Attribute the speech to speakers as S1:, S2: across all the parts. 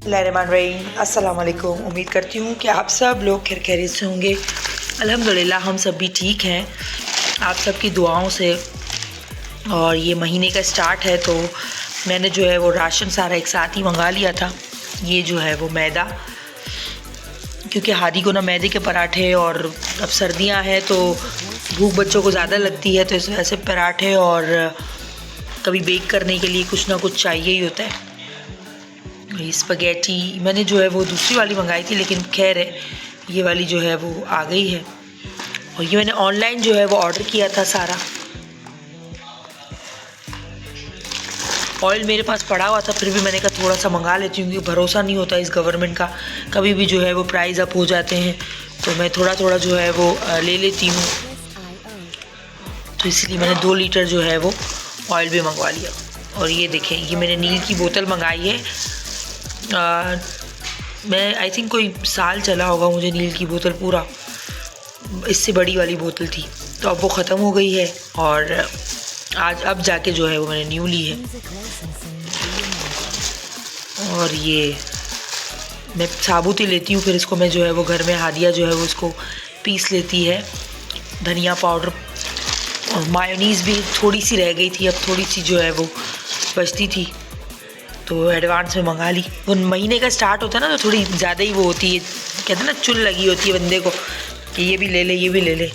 S1: बिस्मिल्लाहिर्रहमानिर्रहीम। अस्सलाम वालेकुम। उम्मीद करती हूँ कि आप सब लोग खैरियत से होंगे। अल्हम्दुलिल्लाह हम सब भी ठीक हैं आप सब की दुआओं से। और ये महीने का स्टार्ट है तो मैंने जो है वो राशन सारा एक साथ ही मंगा लिया था। ये जो है वो मैदा, क्योंकि हादी को ना मैदे के पराठे, और अब सर्दियाँ हैं तो भूख बच्चों को ज़्यादा लगती है, तो इस वजह से पराठे और कभी बेक करने के लिए कुछ ना कुछ चाहिए ही होता है। स्पगेटी मैंने जो है वो दूसरी वाली मंगाई थी, लेकिन खैर है ये वाली जो है वो आ गई है। और ये मैंने ऑनलाइन जो है वो ऑर्डर किया था सारा। ऑयल मेरे पास पड़ा हुआ था, फिर भी मैंने कहा थोड़ा सा मंगा लेती हूँ, क्योंकि भरोसा नहीं होता इस गवर्नमेंट का, कभी भी जो है वो प्राइस अप हो जाते हैं, तो मैं थोड़ा थोड़ा जो है वो ले लेती हूँ। तो इसलिए मैंने 2 लीटर जो है वो ऑयल भी मंगवा लिया। और ये देखें, ये मैंने नील की बोतल मंगाई है। मैं आई थिंक कोई साल चला होगा मुझे नील की बोतल पूरा। इससे बड़ी वाली बोतल थी, तो अब वो ख़त्म हो गई है, और अब जाके जो है वो मैंने न्यू ली है। और ये मैं साबुत ही लेती हूँ, फिर इसको मैं जो है वो घर में हादिया जो है वो इसको पीस लेती है। धनिया पाउडर और मायोनीज़ भी थोड़ी सी रह गई थी, अब थोड़ी सी जो है वो बचती थी, तो एडवांस में मंगा ली। वो महीने का स्टार्ट होता है ना, तो थोड़ी ज़्यादा ही वो होती है, कहते हैं ना चुल लगी होती है बंदे को कि ये भी ले ले ये भी ले ले।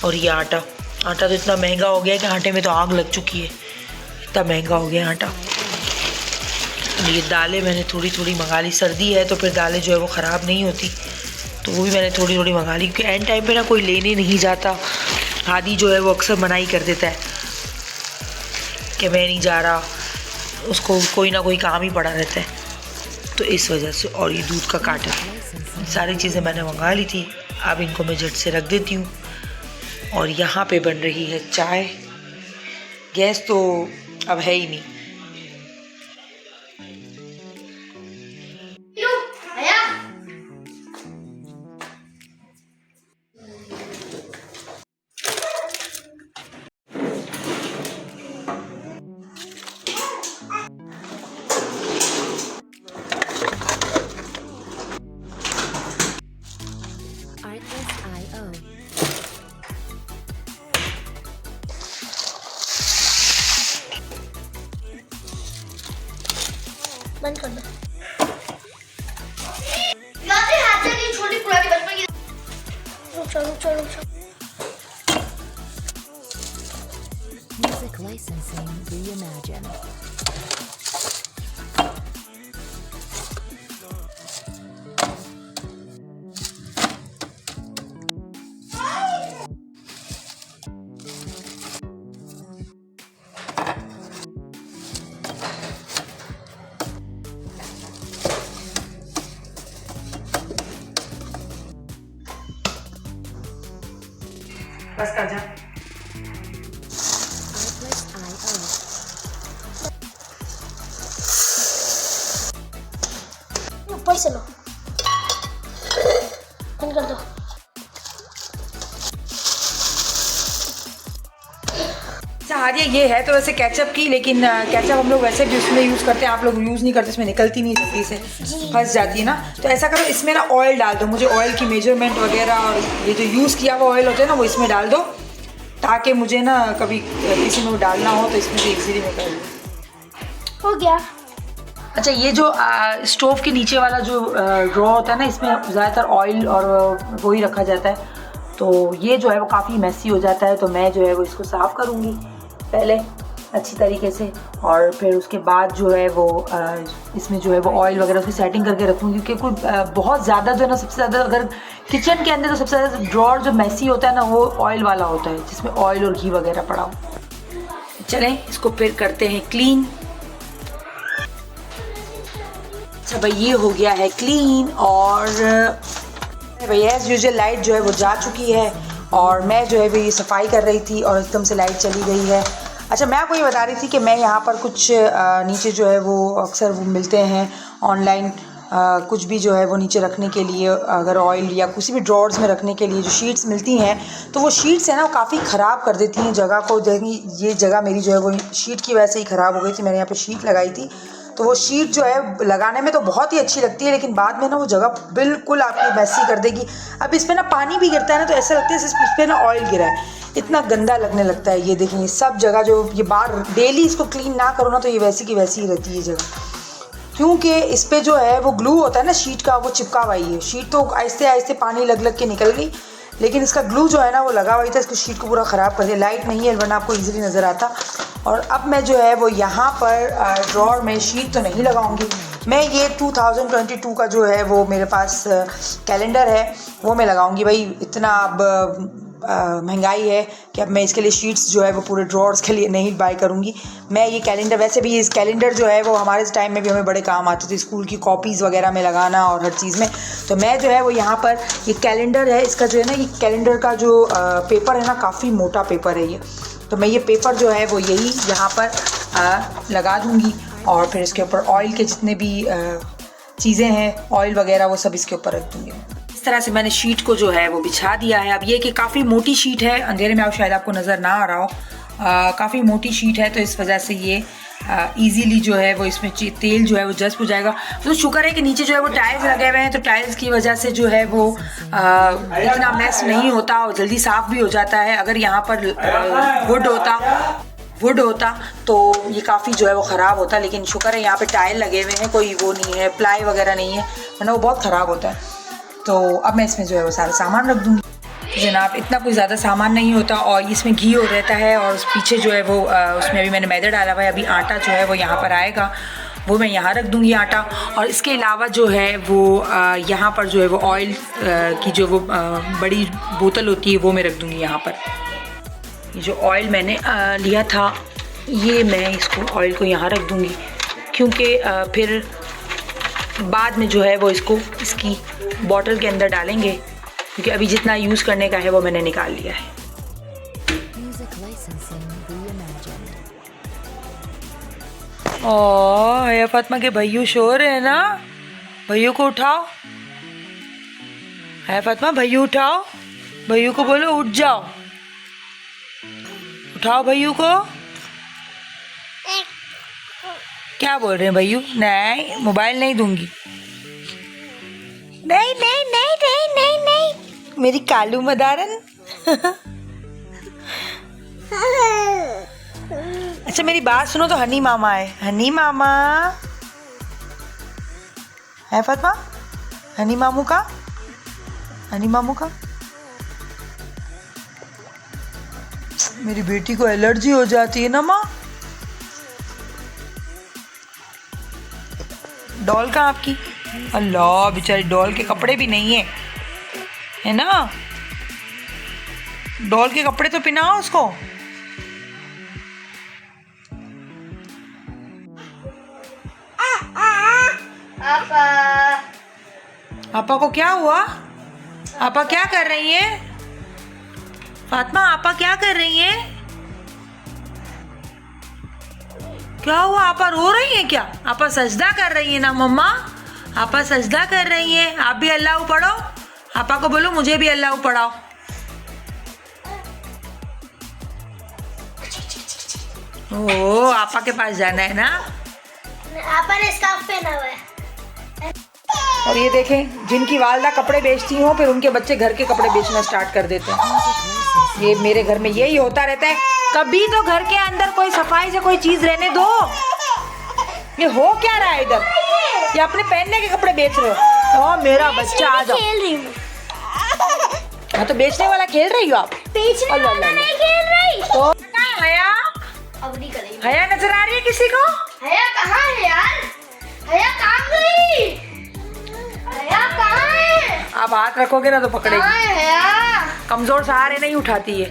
S1: और ये आटा तो इतना महंगा हो गया है कि आटे में तो आग लग चुकी है, इतना महंगा हो गया आटा। ये दालें मैंने थोड़ी थोड़ी मंगा ली, सर्दी है तो फिर दालें जो है वो ख़राब नहीं होती, तो वो भी मैंने थोड़ी थोड़ी मंगा ली, क्योंकि एंड टाइम पे ना कोई लेने नहीं जाता। हादी जो है वो अक्सर मनाही कर देता है कि मैं नहीं जा रहा, उसको कोई ना कोई काम ही पड़ा रहता है, तो इस वजह से। और ये दूध का कार्टन, सारी चीज़ें मैंने मंगा ली थी, अब इनको मैं झट से रख देती हूँ। और यहाँ पे बन रही है चाय, गैस तो अब है ही नहीं।
S2: बंद कर दो। हाथ से छोटी पुरानी बचपन की। रुक जाओ।
S3: Music licensing reimagined.
S1: बस कर जा।
S2: ऊपर से लो, बंद कर दो।
S1: हादिया ये है तो वैसे केचप की, लेकिन केचप हम लोग वैसे भी उसमें यूज़ करते हैं, आप लोग यूज़ नहीं करते, इसमें निकलती नहीं जल्दी से, फंस जाती है ना। तो ऐसा करो, इसमें ना ऑयल डाल दो, मुझे ऑयल की मेजरमेंट वगैरह और ये जो यूज़ किया हुआ ऑयल होता है ना वो इसमें डाल दो, ताकि मुझे ना कभी किसी में डालना हो तो इसमें से इजीली मैं कर लूँ।
S2: हो गया।
S1: अच्छा, ये जो स्टोव के नीचे वाला जो ड्रॉ होता है ना, इसमें ज़्यादातर ऑयल और वही रखा जाता है, तो ये जो है वो काफ़ी मैसी हो जाता है, तो मैं जो है वो इसको साफ़ करूँगी पहले अच्छी तरीके से, और फिर उसके बाद जो है वो इसमें जो है वो ऑयल वगैरह उसकी सेटिंग करके रखूँगी, क्योंकि कोई बहुत ज़्यादा जो है ना, सबसे ज़्यादा अगर किचन के अंदर तो सबसे ज़्यादा ड्रॉर जो मैसी होता है ना वो ऑयल वाला होता है, जिसमें ऑयल और घी वगैरह पड़ा हो। चलें इसको फिर करते हैं क्लीन। अच्छा भाई, ये हो गया है क्लीन, और भैया एज यूजुअल लाइट जो है वो जा चुकी है, और मैं जो है वो ये सफाई कर रही थी और एकदम से लाइट चली गई है। अच्छा, मैं आपको ये बता रही थी कि मैं यहाँ पर कुछ नीचे जो है वो अक्सर वो मिलते हैं ऑनलाइन, कुछ भी जो है वो नीचे रखने के लिए, अगर ऑयल या किसी भी ड्रॉर्स में रखने के लिए जो शीट्स मिलती हैं, तो वो शीट्स है ना वो काफ़ी ख़राब कर देती हैं जगह को। देखिए ये जगह मेरी जो है वो शीट की वजह से ही ख़राब हो गई थी, मैंने यहाँ पे शीट लगाई थी, तो वो शीट जो है लगाने में तो बहुत ही अच्छी लगती है, लेकिन बाद में ना वो जगह बिल्कुल आपकी मैसी कर देगी। अब इस पर ना पानी भी गिरता है ना, तो ऐसा लगता है इस पर ना ऑयल गिरा है, इतना गंदा लगने लगता है। ये देखें, सब जगह जो ये बार डेली इसको क्लीन ना करो ना, तो ये वैसी की वैसी ही रहती है जगह, क्योंकि इस पर जो है वो ग्लू होता है ना शीट का, वो चिपका हुआ ही है। शीट तो आहिस्ते आहिस्ते पानी लग लग के निकल गई, लेकिन इसका ग्लू जो है ना वो लगा हुआ था, इसको शीट को पूरा ख़राब कर दिया। लाइट नहीं है वरना आपको इजीली नज़र आता। और अब मैं जो है वो यहाँ पर ड्रॉर में शीट तो नहीं लगाऊंगी, मैं ये 2022 का जो है वो मेरे पास कैलेंडर है वो मैं लगाऊंगी। भाई इतना अब महंगाई है कि अब मैं इसके लिए शीट्स जो है वो पूरे ड्रॉर्स के लिए नहीं बाय करूँगी। मैं ये कैलेंडर, वैसे भी इस कैलेंडर जो है वो हमारे टाइम में भी हमें बड़े काम आते थे, स्कूल की कॉपीज़ वगैरह में लगाना और हर चीज़ में। तो मैं जो है वो यहाँ पर ये कैलेंडर है, इसका जो है ना ये कैलेंडर का जो पेपर है ना, काफ़ी मोटा पेपर है ये, तो मैं ये पेपर जो है वो यही यहाँ पर लगा दूँगी। और फिर इसके ऊपर ऑयल के जितने भी चीज़ें हैं, ऑयल वगैरह, वो सब इसके ऊपर रख दूँगी। इस तरह से मैंने शीट को जो है वो बिछा दिया है। अब ये कि काफ़ी मोटी शीट है, अंधेरे में आप शायद आपको नज़र ना आ रहा हो, काफ़ी मोटी शीट है, तो इस वजह से ये इजीली जो है वो इसमें तेल जो है वो जज्ब हो जाएगा। तो शुक्र है कि नीचे जो है वो टाइल्स लगे हुए हैं, तो टाइल्स की वजह से जो है वो इतना मैस नहीं होता और जल्दी साफ़ भी हो जाता है। अगर यहाँ पर वुड होता तो ये काफ़ी जो है वो ख़राब होता, लेकिन शुक्र है यहाँ पे टाइल लगे हुए हैं, कोई वो नहीं है, प्लाई वगैरह नहीं है, वरना वो बहुत ख़राब होता है। तो अब मैं इसमें जो है वो सारा सामान रख दूँगी। जनाब इतना कोई ज़्यादा सामान नहीं होता और इसमें घी हो रहता है, और उस पीछे जो है वो उसमें अभी मैंने मैदा डाला हुआ है। अभी आटा जो है वो यहाँ पर आएगा, वो मैं यहाँ रख दूँगी आटा। और इसके अलावा जो है वो यहाँ पर जो है वो ऑयल की जो वो बड़ी बोतल होती है वो मैं रख दूँगी यहाँ पर। ये जो ऑयल मैंने लिया था, ये मैं इसको ऑयल को यहाँ रख दूँगी, क्योंकि फिर बाद में जो है वो इसको इसकी बॉटल के अंदर डालेंगे, क्योंकि अभी जितना यूज़ करने का है वो मैंने निकाल लिया है। ओह या फातिमा के भैयू शोर है ना, भैयू को उठाओ। है फातिमा, भैयू उठाओ, भैयू को बोलो उठ जाओ, उठाओ भैयू को। क्या बोल रहे हैं भैयू? नहीं, मोबाइल नहीं दूंगी। नहीं नहीं नहीं नहीं नहीं नहीं, मेरी कालू मदारन। अच्छा मेरी बात सुनो, तो हनी मामा है, हनी मामा है फातिमा, हनी मामू का, हनी मामू का। मेरी बेटी को एलर्जी हो जाती है ना माँ। डॉल का आपकी, अल्लाह बेचारी डॉल के कपड़े भी नहीं है ना, डॉल के कपड़े तो पहनाओ उसको। आपा को क्या हुआ? आपा क्या कर रही है? फातिमा आपा क्या कर रही है? क्या हुआ? आपा रो रही है क्या? आपा सजदा कर रही है ना मम्मा, आपा सजदा कर रही है। आप भी अल्लाह पढ़ो, आपा को बोलो मुझे भी अल्लाह पढ़ाओ। ओ आपा के पास जाना है ना,
S2: आपा ने स्कार्फ पहना हुआ है।
S1: और ये देखें, जिनकी वालदा कपड़े बेचती हो फिर उनके बच्चे घर के कपड़े बेचना स्टार्ट कर देते हैं। ये मेरे घर में यही होता रहता है, कभी तो घर के अंदर कोई सफाई से कोई चीज रहने दो। ये हो क्या रहा है इधर? ये अपने पहनने के कपड़े बेच रहे हो? ओ मेरा बच्चा आ जाओ।
S2: खेल रही हूँ।
S1: हाँ तो बेचने वाला खेल रही हो आप?
S2: बेचने वाला नहीं खेल रही।
S1: तो हया,
S2: अब नहीं करेंगे।
S1: हया नजर आ रही है किसी को?
S2: हया कहाँ है यार? हया कहाँ गई? हया कहाँ है?
S1: आप हाथ रखोगे ना तो पकड़ेगी।
S2: कहाँ है हया?
S1: कमजोर सहारे नहीं उठाती है,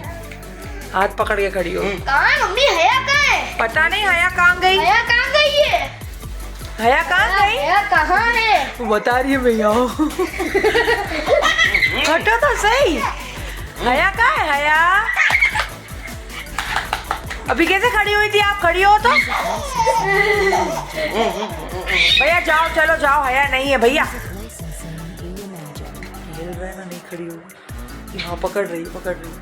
S1: हाथ पकड़ के खड़ी हो।
S2: कहाँ है मम्मी? हया कहाँ है?
S1: पता नहीं हया कहाँ गई।
S2: हया कहाँ गई है?
S1: हया कहाँ गई?
S2: हया कहाँ है?
S1: वो बता रही है भैया। हटो तो सही, हया कहाँ है? हया अभी कैसे खड़ी हुई थी? आप खड़ी हो तो भैया जाओ, चलो जाओ, हया नहीं है भैया। हिल रहा है ना, नहीं खड़ी होगी। हाँ पकड़ रही, पकड़ रही।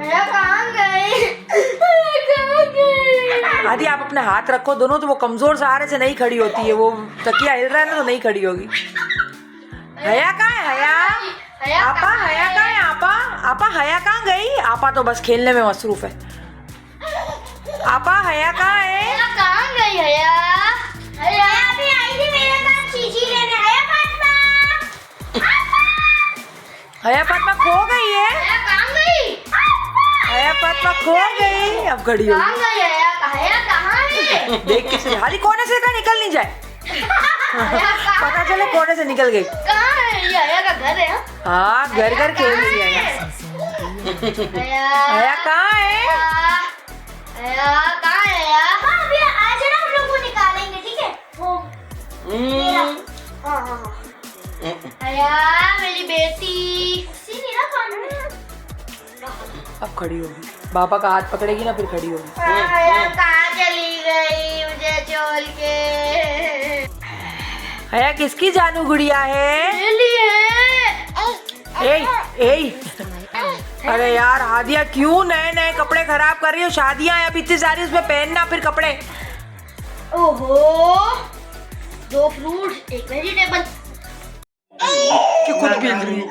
S2: हया कहाँ गई? हया कहाँ गई?
S1: आदि आप अपने हाथ रखो दोनों, तो वो कमजोर सहारे से नहीं खड़ी होती है, वो तकिया हिल रहा है ना तो नहीं खड़ी होगी। हया कहाँ है? हया आपा, हया कहाँ है? आपा हया कहाँ गई? आपा तो बस खेलने में मसरूफ है। आपा हया कहाँ है?
S2: कहाँ गई हया? हया अभी आई थी मेरे पास चीजी लेने।
S1: हया फातिमा खो गई है।
S2: हया कहाँ गई?
S1: हया फातिमा खो गई, अब खड़ी
S2: कहाँ
S1: होगी।
S2: गई हया? हया कहाँ है?
S1: देख के हाली कोने से का निकल नहीं जाए, पता चले कोने से निकल गई।
S2: कहाँ है ये? हया का घर है?
S1: हाँ घर घर खेल रही है
S2: हया
S1: हया कहाँ है?
S2: हया कहाँ है हया? हाँ अभी आज ना हम लोग वो निकालेंगे, ठीक है? वो मेरा हाँ हया मेरी बेटी उसी ने ना खाना।
S1: अब खड़ी होगी, पापा का हाथ पकड़ेगी ना फिर खड़ी होगी।
S2: हया कहाँ चली गई मुझे छोड़ के?
S1: हया किसकी जानू गुड़िया है?
S2: मेरी है।
S1: ए अरे यार हादिया क्यों नए नए कपड़े खराब कर रही हो? शादियां हैं अब इतनी सारी, उसमें पहनना फिर कपड़े।
S2: ओहो 2 फ्रूट 1 वेजिटेबल।
S1: क्यों खुद पहन रही है?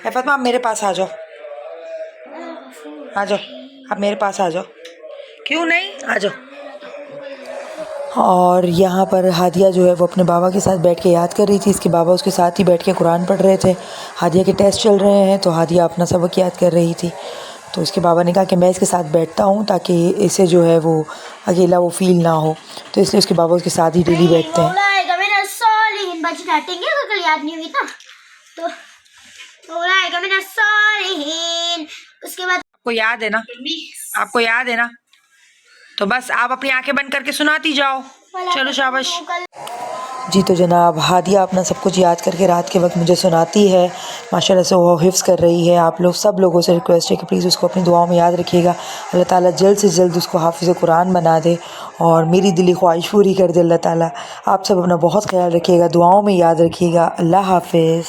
S1: फातिमा आप मेरे पास आ जाओ, आ जाओ, आप मेरे पास आ जाओ। क्यों नहीं, आ जाओ। और यहाँ पर हादिया जो है वो अपने बाबा के साथ बैठ के याद कर रही थी। इसके बाबा उसके साथ ही बैठ के कुरान पढ़ रहे थे। हादिया के टेस्ट चल रहे हैं तो हादिया अपना सबक याद कर रही थी। तो इसके बाबा ने कहा कि मैं इसके साथ बैठता हूँ ताकि इसे जो है वो अकेला वो फील ना हो, तो इसलिए उसके बाबा उसके साथ ही डेली बैठते हैं।
S2: कल याद नहीं हुई था तो उसके बाद
S1: आपको याद है ना? आपको याद है ना? तो बस आप अपनी आंखें बंद करके सुनाती जाओ। चलो शाबाश। जी तो जनाब हादिया अपना सब कुछ याद करके रात के वक्त मुझे सुनाती है। माशाल्लाह से वो हिफ्ज़ कर रही है। आप लोग सब लोगों से रिक्वेस्ट है कि प्लीज़ उसको अपनी दुआओं में याद रखिएगा। अल्लाह ताला जल्द से जल्द उसको हाफिज़ कुरान बना दे और मेरी दिली ख्वाहिश पूरी कर दे अल्लाह ताला। आप सब अपना बहुत ख्याल रखिएगा, दुआओं में याद रखिएगा। अल्लाह हाफिज़।